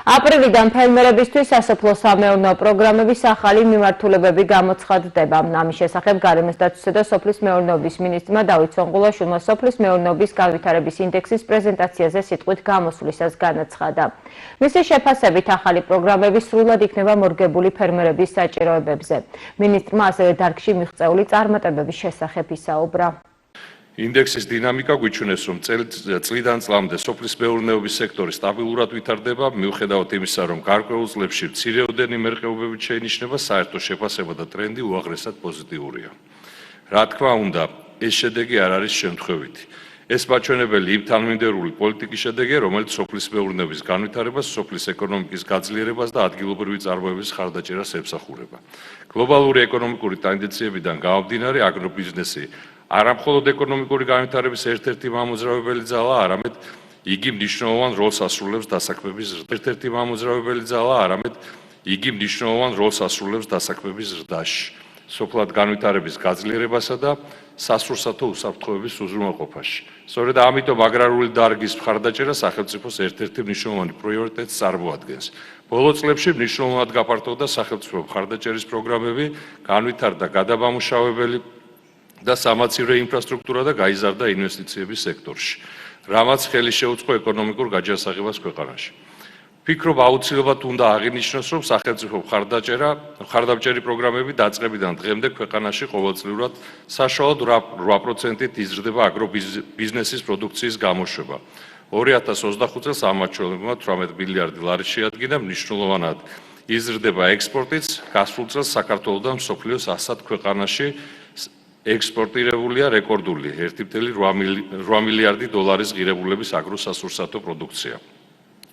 აპრილიდან ფერმერებისთვის სასოფლო-სამეურნეო პროგრამების ახალი მიმართულებები გამოცხადდება. ამის შესახებ გარემოს დაცვისა და სოფლის მეურნეობის მინისტრმა დავით სონღულაშვილმა სოფლის მეურნეობის განვითარების ინდექსის პრეზენტაციაზე სიტყვით გამოსვლისას განაცხადა. მისი შეფასებით ახალი პროგრამები სრულად იქნება მორგებული ფერმერების საჭიროებებზე. მინისტრმა ასევე დარგში მიღწეული წარმატებების შესახებ ისაუბრა. ინდექსის დინამიკა გვიჩვენებს, რომ წლიდან წლამდე სოფლის მეურნეობის სექტორი სტაბილურად ვითარდება, მიუხედავად იმისა, რომ გარკვეულ წლებში მცირეოდენი მერყეობებით შეინიშნება, საერთო შეფასება და ტრენდი უაღრესად პოზიტიურია. რა თქმა უნდა, ეს შედეგი არ არის შემთხვევითი. ეს მაჩვენებელი იმ თანმიმდევრული პოლიტიკის შედეგია, რომელიც სოფლის მეურნეობის განვითარებას, სოფლის ეკონომიკის გაძლიერებას და ადგილობრივი წარმოების ხარდაჭერას ემსახურება. გლობალური ეკონომიკური ტენდენციებიდან გამომდინარე, აგრობიზნესი არა მხოლოდ ეკონომიკური განვითარების ერთ-ერთი მამოძრავებელი ძალაა, არამედ იგი მნიშვნელოვან როლს ასრულებს დასაქმების ზრდაში, სოფლად განვითარების გაძლიერებასა და სასურსათო უსაფრთხოების უზრუნველყოფაში. სწორედ ამიტომ აგრარული დარგის მხარდაჭერა სახელმწიფოს ერთ-ერთი მნიშვნელოვანი პრიორიტეტს წარმოადგენს. ბოლო წლებში მნიშვნელოვნად გაფართოვდა სახელმწიფო მხარდაჭერის პროგრამები, განვითარდა გადამამუშავებელი და სამაცივრო ინფრასტრუქტურა და გაიზარდა ინვესტიციების სექტორში, რამაც ხელი შეუწყო ეკონომიკურ გაჯანსაღებას ქვეყანაში. ვფიქრობ, აუცილებლად უნდა აღინიშნოს, რომ სახელმწიფო მხარდამჭერი პროგრამები დაწყებიდან დღემდე ქვეყანაში ყოველწლიურად საშუალოდ 8%-ით იზრდება აგრობიზნესის პროდუქციის გამოშვება. 2025 წელს ამ მაჩვენებმა 18 მილიარდი ლარი შეადგინა, მნიშვნელოვნად იზრდება ექსპორტიც, გასულ წელს საქართველოდან მსოფლიოს 100 ქვეყანაში ექსპორტირებულია რეკორდული 1,8 მილიარდი დოლარის ღირებულების აგროსასურსათო პროდუქცია.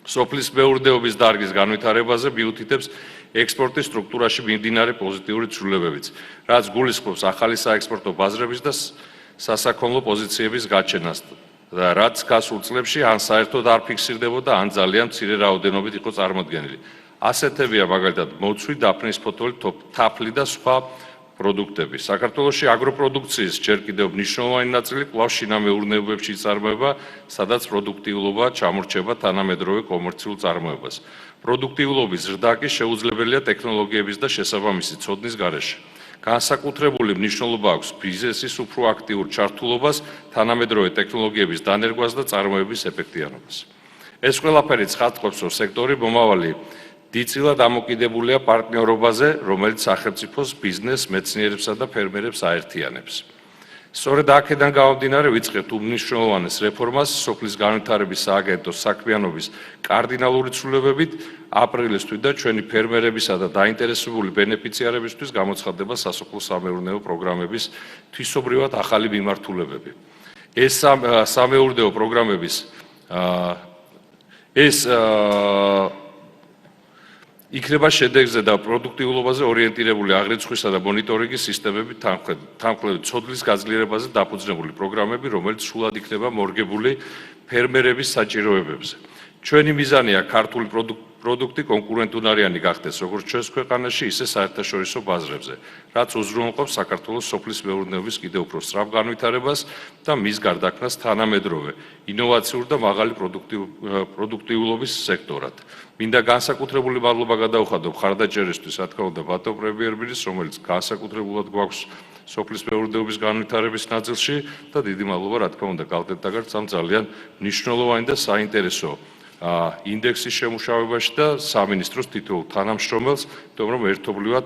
სოფლის მეურნეობის დარგის განვითარებაზე მიუთითებს ექსპორტის სტრუქტურაში მიმდინარე პოზიტიური ცვლილებებიც, რაც გულისხმობს ახალი საექსპორტო ბაზრების და სასაქონლო პოზიციების გაჩენას და რაც გასულ წლებში ან საერთოდ არ ფიქსირდებოდა, ან ძალიან მცირე რაოდენობით იყო წარმოდგენილი. ასეთებია მაგალითად მოცვი, დაფნის ფოთოლი, თაფლი და სხვა პროდუქტები. საქართველოში აგროპროდუქციის ჯერ კიდევ მნიშვნელოვანი ნაწილი კვლავ შინამეურნეობებში იწარმოება, სადაც პროდუქტიულობა ჩამორჩება თანამედროვე კომერციულ წარმოებას. პროდუქტიულობის ზრდა კი შეუძლებელია ტექნოლოგიების და შესაბამისი ცოდნის გარეშე. განსაკუთრებული მნიშვნელობა აქვს ბიზნესის უფრო აქტიურ ჩართულობას, თანამედროვე ტექნოლოგიების დანერგვას და წარმოების ეფექტიანობას. ეს ყველაფერი ცხადყოფს, რომ სექტორი მომავალი დიდწილად ამოკიდებულია პარტნიორობაზე, რომელიც სახელმწიფოს, ბიზნესს, მეცნიერებსა და ფერმერებს აერთიანებს. სწორედ აქედან გამომდინარე ვიწყებთ უმნიშვნელოვანეს რეფორმას სოფლის განვითარების სააგენტოს საქმიანობის კარდინალური ცვლილებებით. აპრილის თვიდან ჩვენი ფერმერებისა და დაინტერესებული ბენეფიციარებისთვის გამოცხადდება სასოფლო-სამეურნეო პროგრამების თვისობრივად ახალი მიმართულებები. ეს სამეურნეო პროგრამების იქნება შედეგზე და პროდუქტიულობაზე ორიენტირებული აღრიცხვისა და მონიტორინგის სისტემები, თანმხლები ცოდნის გაძლიერებაზე დაფუძნებული პროგრამები, რომელიც სრულად იქნება მორგებული ფერმერების საჭიროებებზე. ჩვენი მიზანია ქართული პროდუქტი კონკურენტუნარიანი გახდეს როგორც ჩვენს ქვეყანაში, ისე საერთაშორისო ბაზრებზე, რაც უზრუნველყოფს საქართველოს სოფლის მეურნეობის კიდევ უფრო სწრაფ განვითარებას და მის გარდაქმნას თანამედროვე, ინოვაციურ და მაღალი პროდუქტიულობის სექტორად. მინდა განსაკუთრებული მადლობა გადავხადო მხარდაჭერისთვის, რა თქმა უნდა, ბატონ პრემიერ-მინისტრს, რომელიც განსაკუთრებულად გვაქვს სოფლის მეურნეობის განვითარების ნაწილში და დიდი მადლობა, რა თქმა უნდა, გალდეთ-დაგარც ამ ძალიან მნიშვნელოვანი და საინტერესო ინდექსის შემუშავებაში და სამინისტროს თითოეულ თანამშრომელს, რომ ერთობლივად